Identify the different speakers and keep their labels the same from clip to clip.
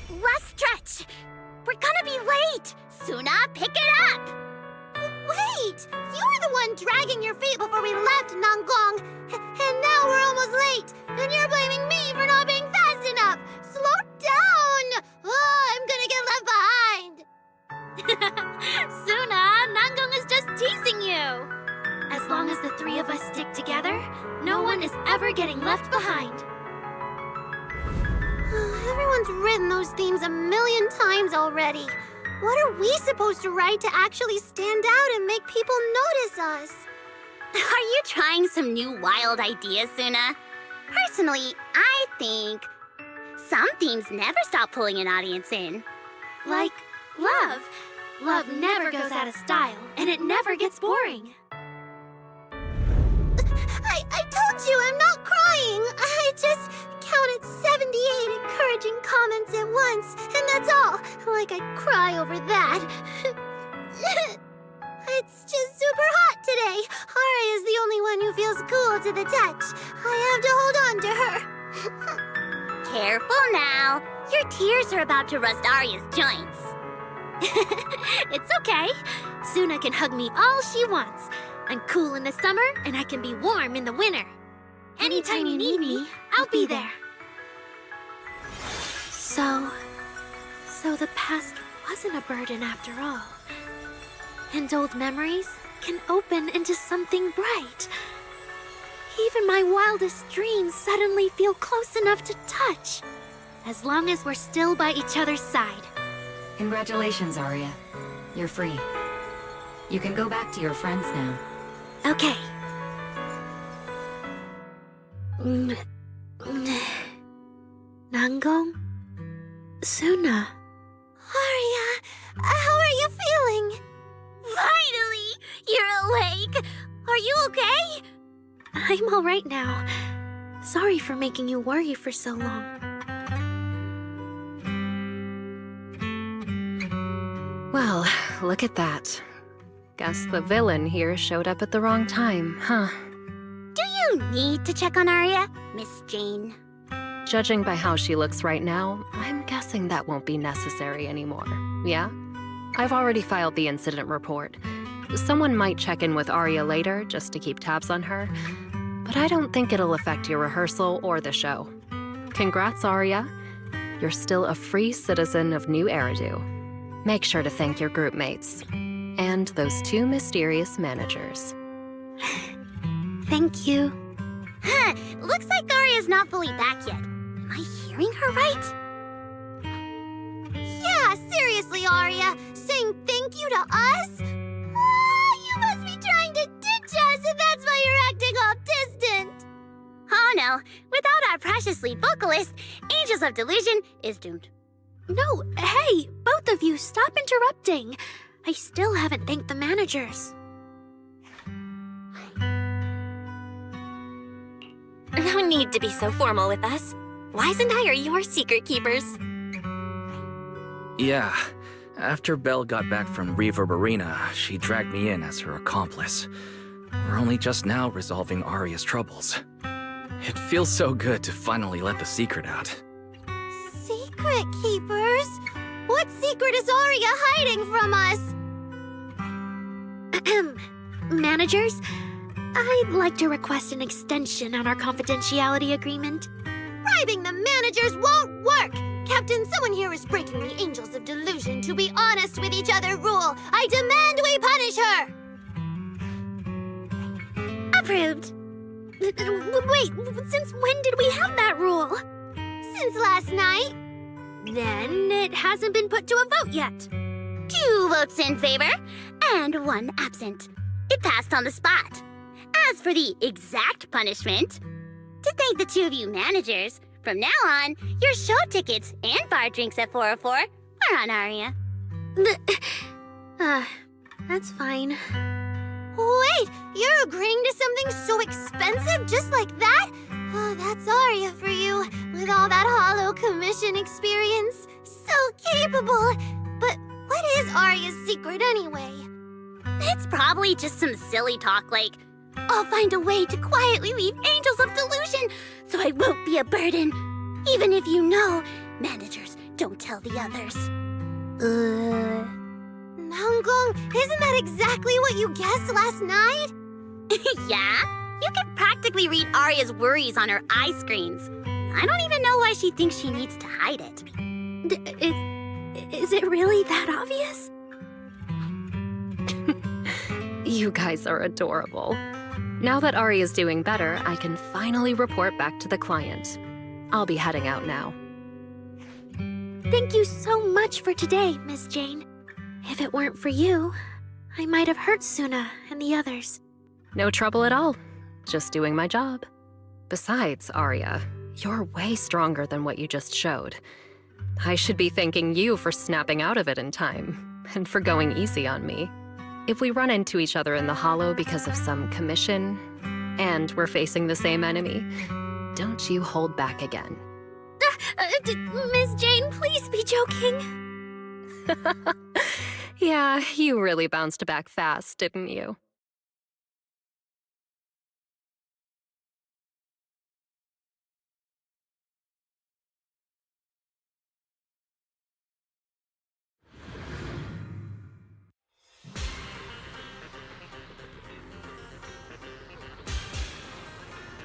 Speaker 1: Last stretch! We're gonna be late! Suna, pick it up! Wait! You were the one dragging your feet before we left Nangong! And now we're almost late! And you're blaming me for not being fast enough! Slow down! Oh, I'm gonna get left behind!
Speaker 2: Suna, Nangong is just teasing you! As long as the three of us stick together, no one is ever getting left behind.
Speaker 1: Everyone's written those themes a million times already. What are we supposed to write to actually stand out and make people notice us? Are you trying some new wild ideas, Suna? Personally, I think some themes never stop pulling an audience in.
Speaker 2: Like love. Love never goes out of style, and it never gets boring.
Speaker 1: I told you I'm not crying. I just counted 78 encouraging comments at once, and that's all. Like I'd cry over that. It's just super hot today. Ari is the only one who feels cool to the touch. I have to hold on to her. Careful now. Your tears are about to rust Arya's joints.
Speaker 2: It's okay. Suna can hug me all she wants. I'm cool in the summer, and I can be warm in the winter. Anytime you need me, I'll be there. So the past wasn't a burden after all. And old memories can open into something bright. Even my wildest dreams suddenly feel close enough to touch. As long as we're still by each other's side.
Speaker 3: Congratulations, Arya. You're free. You can go back to your friends now.
Speaker 2: Okay. Nangong? Suna?
Speaker 1: Arya, how are you feeling? Finally! You're awake! Are you okay?
Speaker 2: I'm all right now. Sorry for making you worry for so long.
Speaker 4: Well, look at that. Guess the villain here showed up at the wrong time, huh?
Speaker 1: Do you need to check on Arya, Miss Jane?
Speaker 4: Judging by how she looks right now, I'm guessing that won't be necessary anymore, yeah? I've already filed the incident report. Someone might check in with Arya later just to keep tabs on her, but I don't think it'll affect your rehearsal or the show. Congrats, Arya. You're still a free citizen of New Eridu. Make sure to thank your group mates. And those two mysterious managers.
Speaker 2: Thank you.
Speaker 1: Huh, looks like Arya's not fully back yet. Am I hearing her right? Yeah, seriously, Arya. Saying thank you to us? You must be trying to ditch us, and that's why you're acting all distant. Oh no, without our precious lead vocalist, Angels of Delusion is doomed.
Speaker 2: No, hey, both of you, stop interrupting. I still haven't thanked the managers.
Speaker 5: No need to be so formal with us. Wise and I are your secret keepers.
Speaker 6: Yeah. After Belle got back from Reverb Arena, she dragged me in as her accomplice. We're only just now resolving Arya's troubles. It feels so good to finally let the secret out.
Speaker 1: Secret keepers? What secret is Arya hiding from us?
Speaker 2: Managers, I'd like to request an extension on our confidentiality agreement.
Speaker 1: Bribing the managers won't work! Captain, someone here is breaking the Angels of Delusion to be honest with each other rule. I demand we punish her! Approved.
Speaker 2: Wait, since when did we have that rule?
Speaker 1: Since last night.
Speaker 2: Then it hasn't been put to a vote yet.
Speaker 1: 2 votes in favor and 1 absent. It passed on the spot. As for the exact punishment, to thank the 2 of you managers, from now on, your show tickets and bar drinks at 404 are on Arya.
Speaker 2: That's fine.
Speaker 1: Wait, you're agreeing to something so expensive just like that? Oh, that's Arya for you, with all that hollow commission experience. So capable. But what is Arya's secret anyway? It's probably just some silly talk like, I'll find a way to quietly leave Angels of Delusion so I won't be a burden. Even if you know, managers don't don't tell the others. Namgong, isn't that exactly what you guessed last night?
Speaker 7: Yeah? You can practically read Arya's worries on her eye screens. I don't even know why she thinks she needs to hide it.
Speaker 2: Is it really that obvious?
Speaker 4: You guys are adorable. Now that Aria's doing better, I can finally report back to the client. I'll be heading out now.
Speaker 2: Thank you so much for today, Miss Jane. If it weren't for you, I might have hurt Suna and the others.
Speaker 4: No trouble at all. Just doing my job. Besides, Aria, you're way stronger than what you just showed. I should be thanking you for snapping out of it in time, and for going easy on me. If we run into each other in the Hollow because of some commission, and we're facing the same enemy, don't you hold back again.
Speaker 2: Miss Jane, please be joking.
Speaker 4: Yeah, you really bounced back fast, didn't you?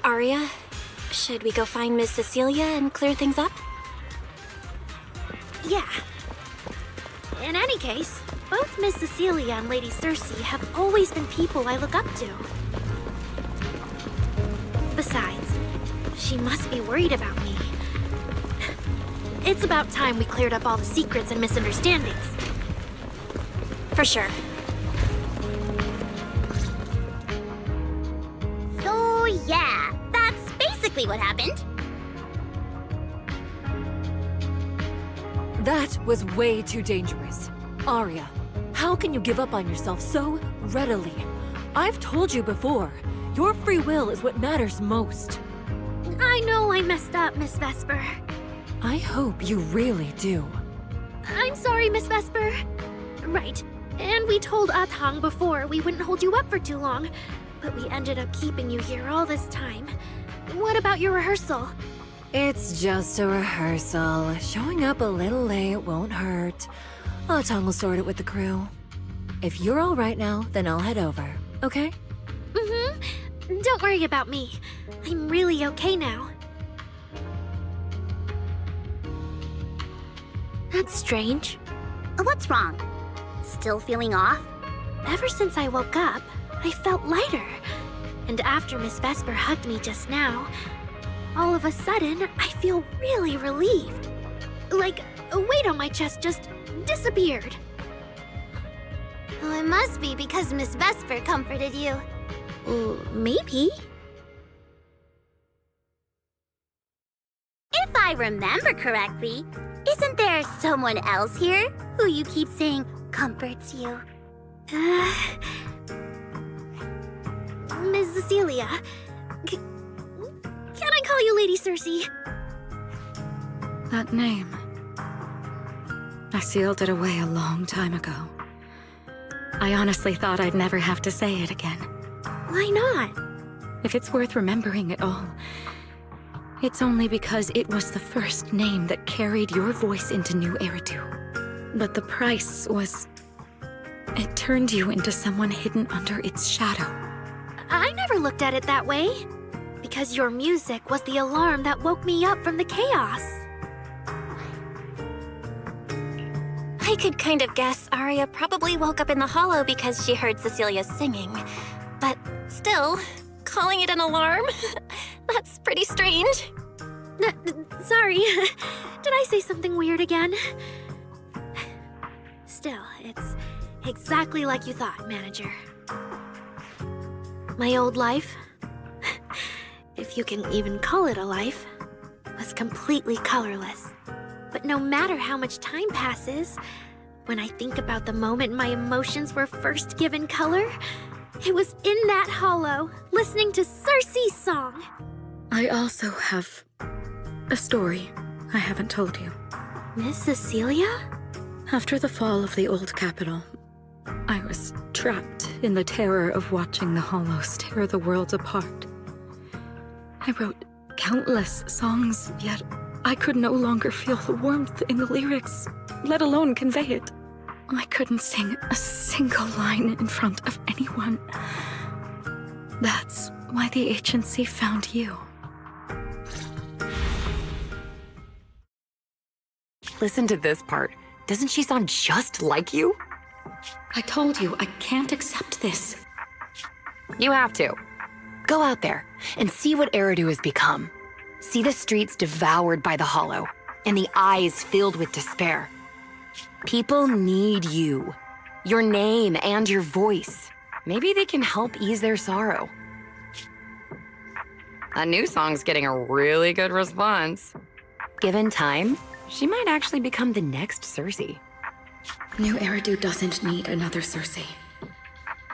Speaker 5: Aria, should we go find Miss Cecilia and clear things up?
Speaker 2: Yeah. In any case, both Miss Cecilia and Lady Cersei have always been people I look up to. Besides, she must be worried about me. It's about time we cleared up all the secrets and misunderstandings.
Speaker 5: For sure.
Speaker 7: So yeah, that's basically what happened.
Speaker 8: That was way too dangerous. Arya, how can you give up on yourself so readily? I've told you before, your free will is what matters most.
Speaker 2: I know I messed up, Miss Vesper.
Speaker 8: I hope you really do.
Speaker 2: I'm sorry, Miss Vesper. Right. And we told Atang before we wouldn't hold you up for too long, but we ended up keeping you here all this time. What about your rehearsal?
Speaker 8: It's just a rehearsal. Showing up a little late won't hurt. Atang will sort it with the crew. If you're all right now, then I'll head over, okay?
Speaker 2: Mm-hmm. Don't worry about me. I'm really okay now. That's strange.
Speaker 7: What's wrong? Still feeling off?
Speaker 2: Ever since I woke up, I felt lighter. And after Miss Vesper hugged me just now, all of a sudden, I feel really relieved. Like a weight on my chest just disappeared.
Speaker 1: Well, it must be because Miss Vesper comforted you.
Speaker 2: Maybe.
Speaker 7: If I remember correctly, isn't there someone else here who you keep saying comforts you?
Speaker 2: Miss Cecilia. Can I call you Lady Cersei?
Speaker 9: That name. I sealed it away a long time ago. I honestly thought I'd never have to say it again.
Speaker 2: Why not?
Speaker 9: If it's worth remembering at all, it's only because it was the first name that carried your voice into New Eridu. But the price was... it turned you into someone hidden under its shadow.
Speaker 2: I never looked at it that way. Because your music was the alarm that woke me up from the chaos.
Speaker 5: I could kind of guess Aria probably woke up in the Hollow because she heard Cecilia singing. But still, calling it an alarm? That's pretty strange.
Speaker 2: Sorry. Did I say something weird again? Still, it's exactly like you thought, Manager. My old life, if you can even call it a life, was completely colorless. But no matter how much time passes, when I think about the moment my emotions were first given color, it was in that hollow, listening to Cersei's song.
Speaker 9: I also have a story I haven't told you.
Speaker 2: Miss Cecilia?
Speaker 9: After the fall of the old capital, I was trapped in the terror of watching the Hollows tear the world apart. I wrote countless songs, yet I could no longer feel the warmth in the lyrics, let alone convey it. I couldn't sing a single line in front of anyone. That's why the agency found you.
Speaker 10: Listen to this part. Doesn't she sound just like you?
Speaker 9: I told you, I can't accept this.
Speaker 10: You have to. Go out there and see what Eridu has become. See the streets devoured by the Hollow, and the eyes filled with despair. People need you. Your name and your voice. Maybe they can help ease their sorrow. A new song's getting a really good response. Given time, she might actually become the next Cersei.
Speaker 9: New Eridu doesn't need another Cersei.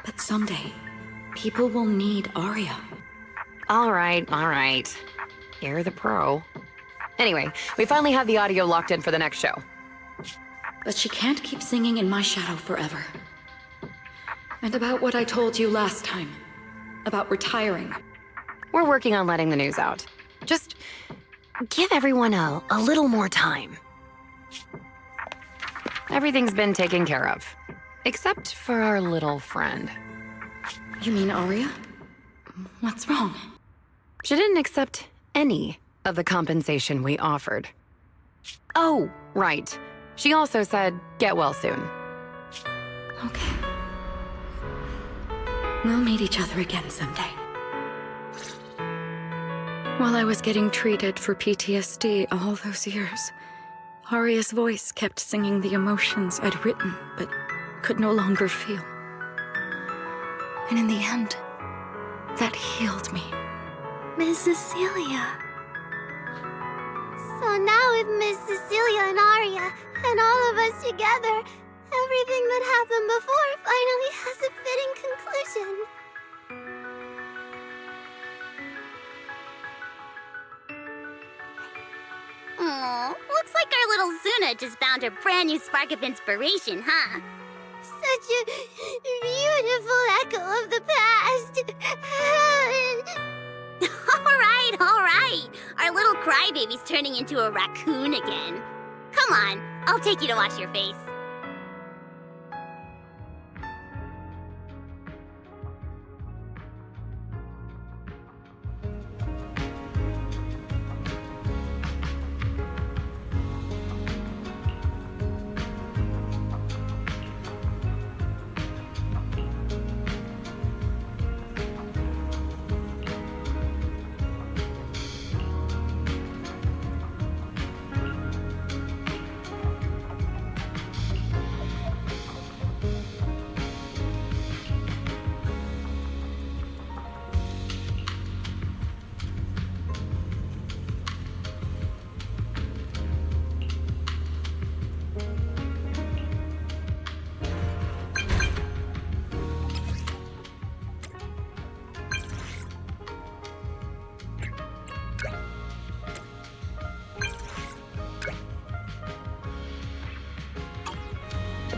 Speaker 9: But someday, people will need Arya.
Speaker 10: All right. You're the pro. Anyway, we finally have the audio locked in for the next show.
Speaker 9: But she can't keep singing in my shadow forever. And about what I told you last time. About retiring.
Speaker 10: We're working on letting the news out. Just give everyone a little more time. Everything's been taken care of. Except for our little friend.
Speaker 9: You mean Arya? What's wrong?
Speaker 10: She didn't accept any of the compensation we offered. Oh, right. She also said, get well soon.
Speaker 9: Okay. We'll meet each other again someday. While I was getting treated for PTSD all those years, Arya's voice kept singing the emotions I'd written but could no longer feel. And in the end, that healed me.
Speaker 2: Miss Cecilia.
Speaker 1: So now with Miss Cecilia and Arya, and all of us together, everything that happened before finally has a fitting conclusion.
Speaker 7: Looks like our little Zuna just found her brand new spark of inspiration, huh?
Speaker 1: Such a beautiful echo of the past.
Speaker 7: All right. Our little crybaby's turning into a raccoon again. Come on, I'll take you to wash your face.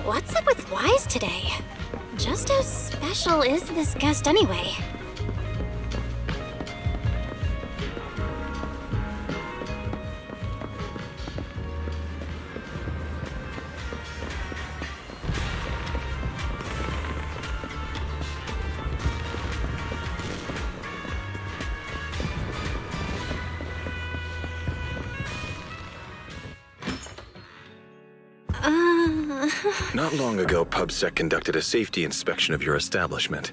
Speaker 5: What's up with Wise today? Just how special is this guest anyway?
Speaker 11: Not long ago, PubSec conducted a safety inspection of your establishment.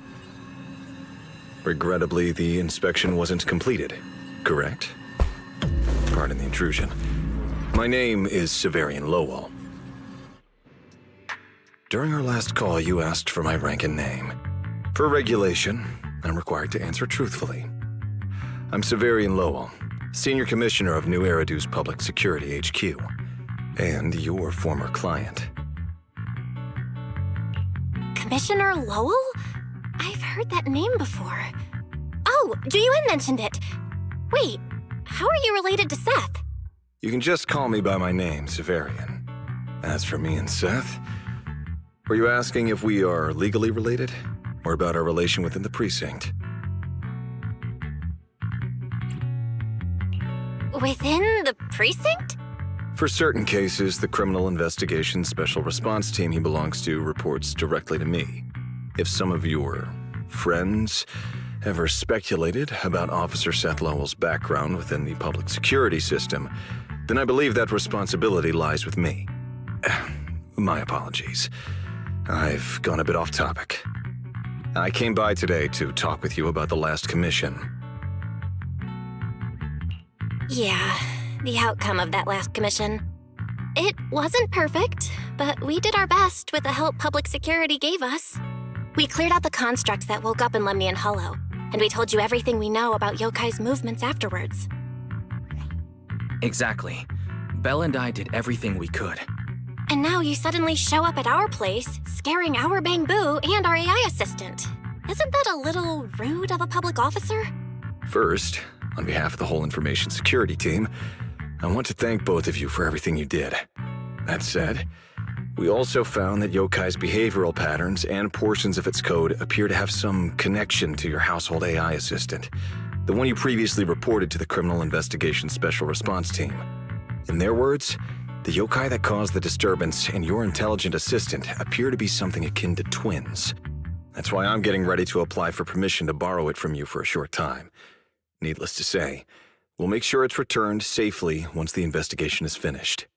Speaker 11: Regrettably, the inspection wasn't completed, correct? Pardon the intrusion. My name is Severian Lowell. During our last call, you asked for my rank and name. Per regulation, I'm required to answer truthfully. I'm Severian Lowell, Senior Commissioner of New Eridu's Public Security HQ, and your former client.
Speaker 5: Commissioner Lowell? I've heard that name before. Oh, Juyuan mentioned it. Wait, how are you related to Seth?
Speaker 11: You can just call me by my name, Severian. As for me and Seth, were you asking if we are legally related, or about our relation within the precinct?
Speaker 5: Within the precinct?
Speaker 11: For certain cases, the Criminal Investigation Special Response Team he belongs to reports directly to me. If some of your friends ever speculated about Officer Seth Lowell's background within the public security system, then I believe that responsibility lies with me. My apologies. I've gone a bit off topic. I came by today to talk with you about the last commission.
Speaker 5: Yeah, the outcome of that last commission. It wasn't perfect, but we did our best with the help public security gave us. We cleared out the constructs that woke up in Lemnian Hollow, and we told you everything we know about Yokai's movements afterwards.
Speaker 6: Exactly. Belle and I did everything we could.
Speaker 5: And now you suddenly show up at our place, scaring our Bangbu and our AI assistant. Isn't that a little rude of a public officer?
Speaker 11: First, on behalf of the whole information security team, I want to thank both of you for everything you did. That said, we also found that Yokai's behavioral patterns and portions of its code appear to have some connection to your household AI assistant, the one you previously reported to the Criminal Investigation Special Response Team. In their words, the yokai that caused the disturbance and your intelligent assistant appear to be something akin to twins. That's why I'm getting ready to apply for permission to borrow it from you for a short time. Needless to say, we'll make sure it's returned safely once the investigation is finished.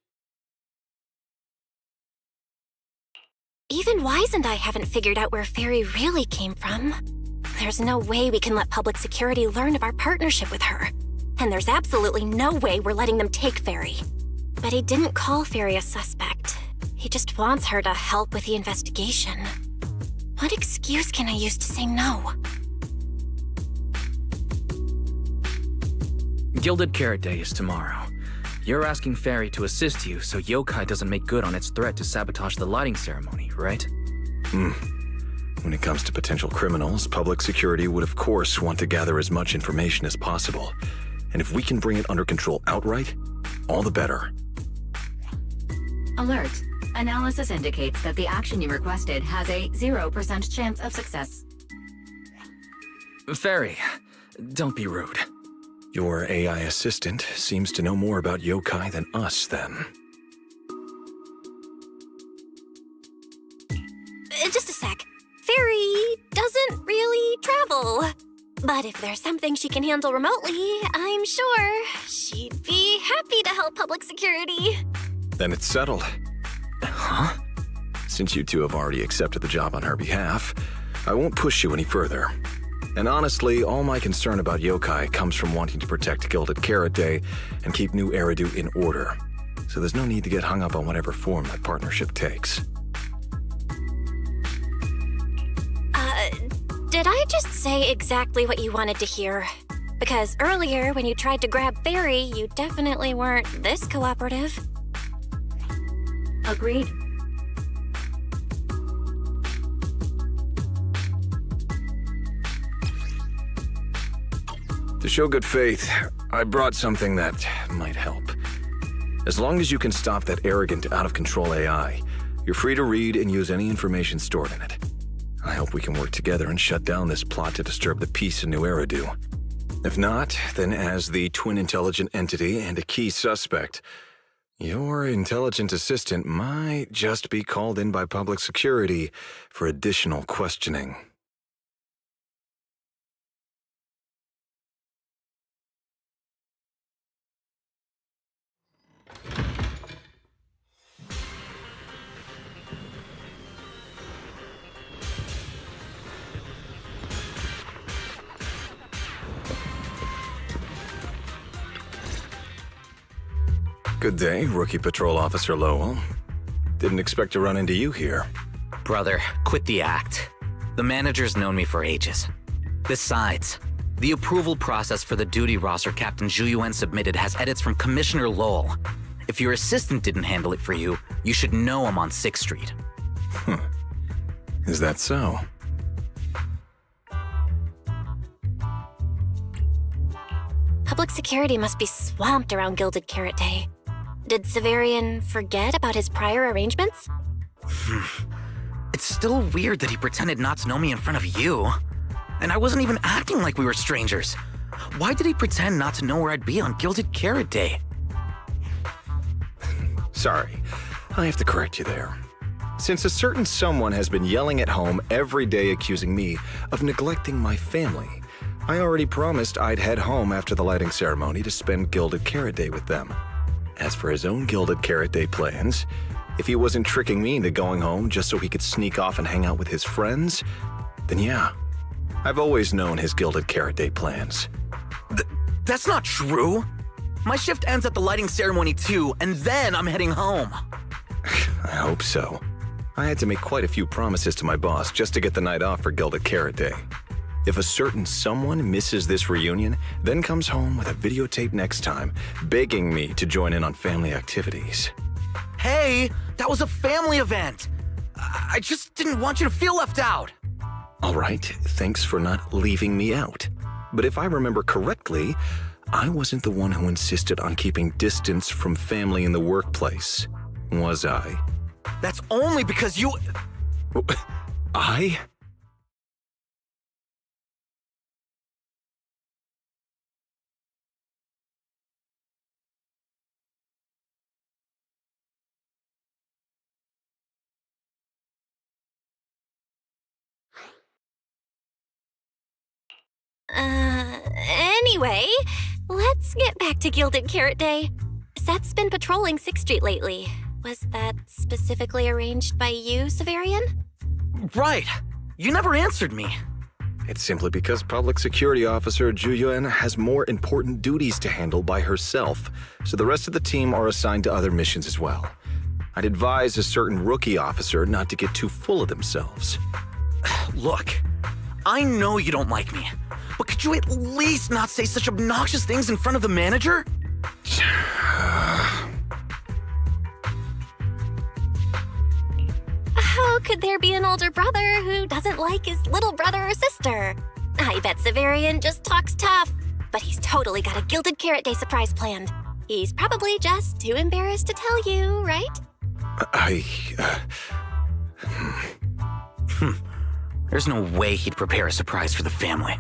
Speaker 5: Even Wise and I haven't figured out where Fairy really came from. There's no way we can let public security learn of our partnership with her. And there's absolutely no way we're letting them take Fairy. But he didn't call Fairy a suspect. He just wants her to help with the investigation. What excuse can I use to say no?
Speaker 6: Gilded Carrot Day is tomorrow. You're asking Fairy to assist you so Yokai doesn't make good on its threat to sabotage the lighting ceremony, right?
Speaker 11: When it comes to potential criminals, public security would of course want to gather as much information as possible. And if we can bring it under control outright, all the better.
Speaker 3: Alert. Analysis indicates that the action you requested has a 0% chance of success.
Speaker 6: Fairy, don't be rude.
Speaker 11: Your AI assistant seems to know more about yokai than us, then.
Speaker 5: Just a sec. Fairy doesn't really travel. But if there's something she can handle remotely, I'm sure she'd be happy to help public security.
Speaker 11: Then it's settled.
Speaker 6: Huh?
Speaker 11: Since you two have already accepted the job on her behalf, I won't push you any further. And honestly, all my concern about yokai comes from wanting to protect Gilded Carrot Day and keep New Eridu in order. So there's no need to get hung up on whatever form that partnership takes.
Speaker 5: Did I just say exactly what you wanted to hear? Because earlier, when you tried to grab Fairy, you definitely weren't this cooperative.
Speaker 3: Agreed.
Speaker 11: To show good faith, I brought something that might help. As long as you can stop that arrogant, out-of-control AI, you're free to read and use any information stored in it. I hope we can work together and shut down this plot to disturb the peace in New Eridu. If not, then as the twin intelligent entity and a key suspect, your intelligent assistant might just be called in by public security for additional questioning. Good day, Rookie Patrol Officer Lowell. Didn't expect to run into you here.
Speaker 12: Brother, quit the act. The manager's known me for ages. Besides, the approval process for the duty roster Captain Zhu submitted has edits from Commissioner Lowell. If your assistant didn't handle it for you, you should know I'm on 6th Street.
Speaker 11: Is that so?
Speaker 5: Public security must be swamped around Gilded Carrot Day. Did Severian forget about his prior arrangements?
Speaker 12: It's still weird that he pretended not to know me in front of you. And I wasn't even acting like we were strangers. Why did he pretend not to know where I'd be on Gilded Carrot Day?
Speaker 11: Sorry, I have to correct you there. Since a certain someone has been yelling at home every day accusing me of neglecting my family, I already promised I'd head home after the lighting ceremony to spend Gilded Carrot Day with them. As for his own Gilded Carrot Day plans, if he wasn't tricking me into going home just so he could sneak off and hang out with his friends, then yeah, I've always known his Gilded Carrot Day plans.
Speaker 12: That's not true. My shift ends at the lighting ceremony too, and then I'm heading home.
Speaker 11: I hope so. I had to make quite a few promises to my boss just to get the night off for Gilded Carrot Day. If a certain someone misses this reunion, then comes home with a videotape next time, begging me to join in on family activities.
Speaker 12: Hey, that was a family event. I just didn't want you to feel left out.
Speaker 11: All right, thanks for not leaving me out. But if I remember correctly, I wasn't the one who insisted on keeping distance from family in the workplace, was I?
Speaker 12: That's only because you...
Speaker 11: I?
Speaker 5: Anyway, let's get back to Gilded Carrot Day. Seth's been patrolling 6th Street lately. Was that specifically arranged by you, Severian?
Speaker 12: Right. You never answered me.
Speaker 11: It's simply because Public Security Officer Ju Yuan has more important duties to handle by herself, so the rest of the team are assigned to other missions as well. I'd advise a certain rookie officer not to get too full of themselves.
Speaker 12: Look, I know you don't like me, but could you at least not say such obnoxious things in front of the manager?
Speaker 5: How could there be an older brother who doesn't like his little brother or sister? I bet Severian just talks tough, but he's totally got a Gilded Carrot Day surprise planned. He's probably just too embarrassed to tell you, right?
Speaker 12: There's no way he'd prepare a surprise for the family.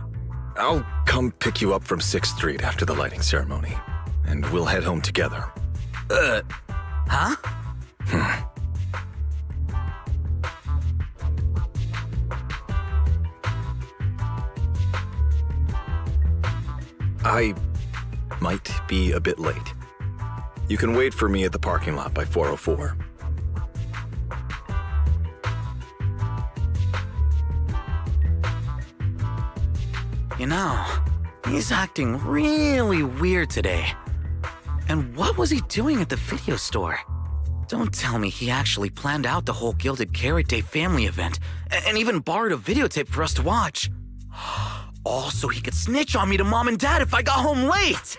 Speaker 11: I'll come pick you up from 6th Street after the lighting ceremony, and we'll head home together.
Speaker 12: Huh?
Speaker 11: I might be a bit late. You can wait for me at the parking lot by 4:04.
Speaker 12: You know, he's acting really weird today. And what was he doing at the video store? Don't tell me he actually planned out the whole Gilded Carrot Day family event and even borrowed a videotape for us to watch. Also, he could snitch on me to Mom and Dad if I got home late!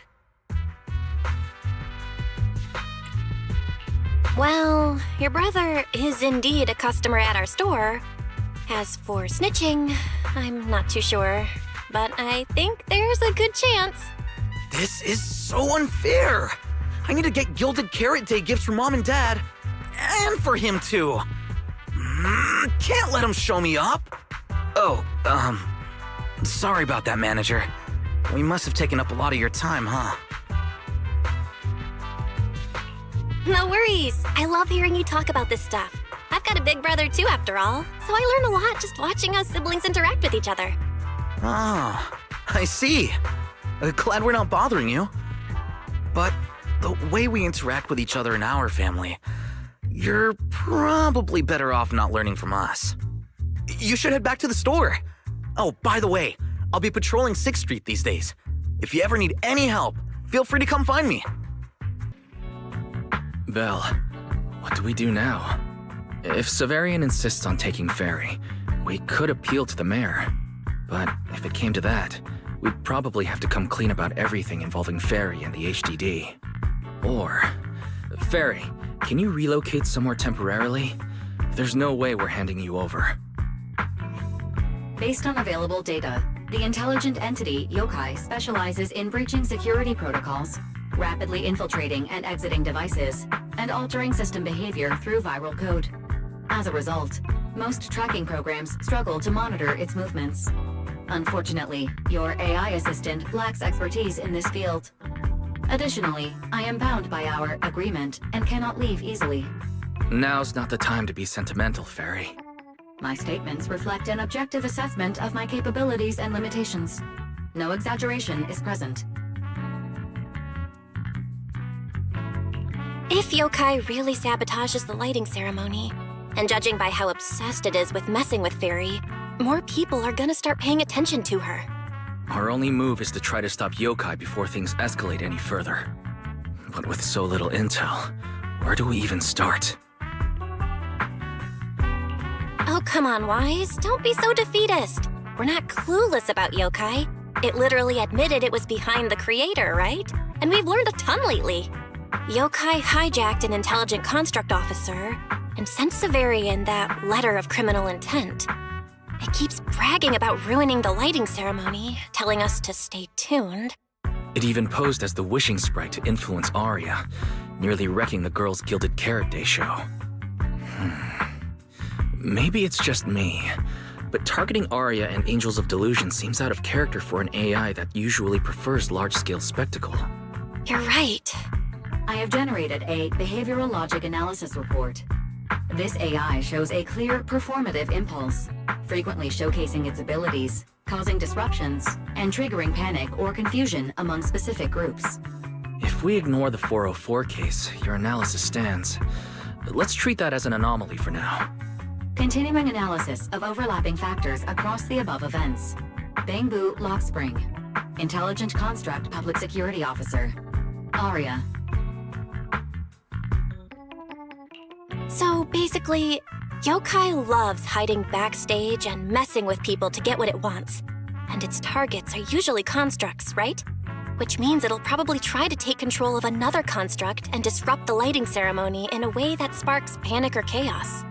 Speaker 5: Well, your brother is indeed a customer at our store. As for snitching, I'm not too sure, but I think there's a good chance.
Speaker 12: This is so unfair! I need to get Gilded Carrot Day gifts for Mom and Dad, and for him too. Can't let him show me up. Oh, sorry about that, manager. We must have taken up a lot of your time, huh?
Speaker 5: No worries. I love hearing you talk about this stuff. I've got a big brother too, after all, so I learn a lot just watching us siblings interact with each other.
Speaker 12: Oh, I see. Glad we're not bothering you. But the way we interact with each other in our family, you're probably better off not learning from us. You should head back to the store. Oh, by the way, I'll be patrolling 6th Street these days. If you ever need any help, feel free to come find me.
Speaker 6: Belle, what do we do now? If Severian insists on taking Ferry, we could appeal to the mayor. But if it came to that, we'd probably have to come clean about everything involving Ferry and the HDD. Or, Ferry, can you relocate somewhere temporarily? There's no way we're handing you over.
Speaker 3: Based on available data, the intelligent entity, Yokai, specializes in breaching security protocols, rapidly infiltrating and exiting devices, and altering system behavior through viral code. As a result, most tracking programs struggle to monitor its movements. Unfortunately, your AI assistant lacks expertise in this field. Additionally, I am bound by our agreement and cannot leave easily.
Speaker 6: Now's not the time to be sentimental, Fairy.
Speaker 3: My statements reflect an objective assessment of my capabilities and limitations. No exaggeration is present.
Speaker 5: If yokai really sabotages the lighting ceremony, and judging by how obsessed it is with messing with Fairy, more people are gonna start paying attention to her.
Speaker 6: Our only move is to try to stop yokai before things escalate any further. But with so little intel, where do we even start?
Speaker 5: Oh, come on, Wise. Don't be so defeatist. We're not clueless about yokai. It literally admitted it was behind the creator, right? And we've learned a ton lately. Yokai hijacked an intelligent construct officer and sent Severian that letter of criminal intent. It keeps bragging about ruining the lighting ceremony, telling us to stay tuned.
Speaker 6: It even posed as the wishing sprite to influence Arya, nearly wrecking the girls' Gilded Carrot Day show. Maybe it's just me, but targeting Arya and Angels of Delusion seems out of character for an AI that usually prefers large-scale spectacle.
Speaker 5: You're right.
Speaker 3: I have generated a behavioral logic analysis report. This AI shows a clear performative impulse, frequently showcasing its abilities, causing disruptions, and triggering panic or confusion among specific groups.
Speaker 6: If we ignore the 404 case, your analysis stands. Let's treat that as an anomaly for now.
Speaker 3: Continuing analysis of overlapping factors across the above events. Bangbu Lockspring. Intelligent Construct Public Security Officer. Arya.
Speaker 5: So basically, yokai loves hiding backstage and messing with people to get what it wants. And its targets are usually constructs, right? Which means it'll probably try to take control of another construct and disrupt the lighting ceremony in a way that sparks panic or chaos.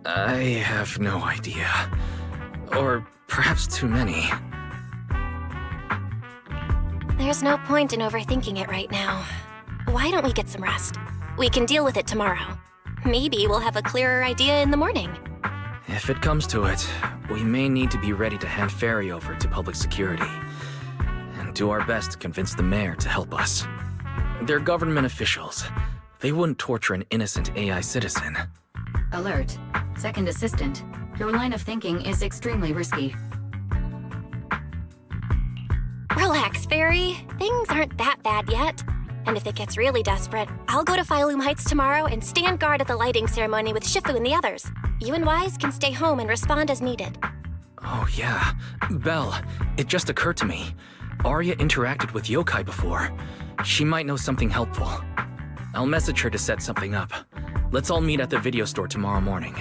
Speaker 6: I have no idea. Or perhaps too many.
Speaker 5: There's no point in overthinking it right now. Why don't we get some rest? We can deal with it tomorrow. Maybe we'll have a clearer idea in the morning.
Speaker 6: If it comes to it, we may need to be ready to hand Fairy over to public security. And do our best to convince the mayor to help us. They're government officials. They wouldn't torture an innocent AI citizen.
Speaker 3: Alert. Second assistant. Your line of thinking is extremely risky.
Speaker 5: Relax, Fairy. Things aren't that bad yet. And if it gets really desperate, I'll go to Phylum Heights tomorrow and stand guard at the lighting ceremony with Shifu and the others. You and Wise can stay home and respond as needed.
Speaker 6: Oh yeah. Belle, it just occurred to me. Arya interacted with yokai before. She might know something helpful. I'll message her to set something up. Let's all meet at the video store tomorrow morning.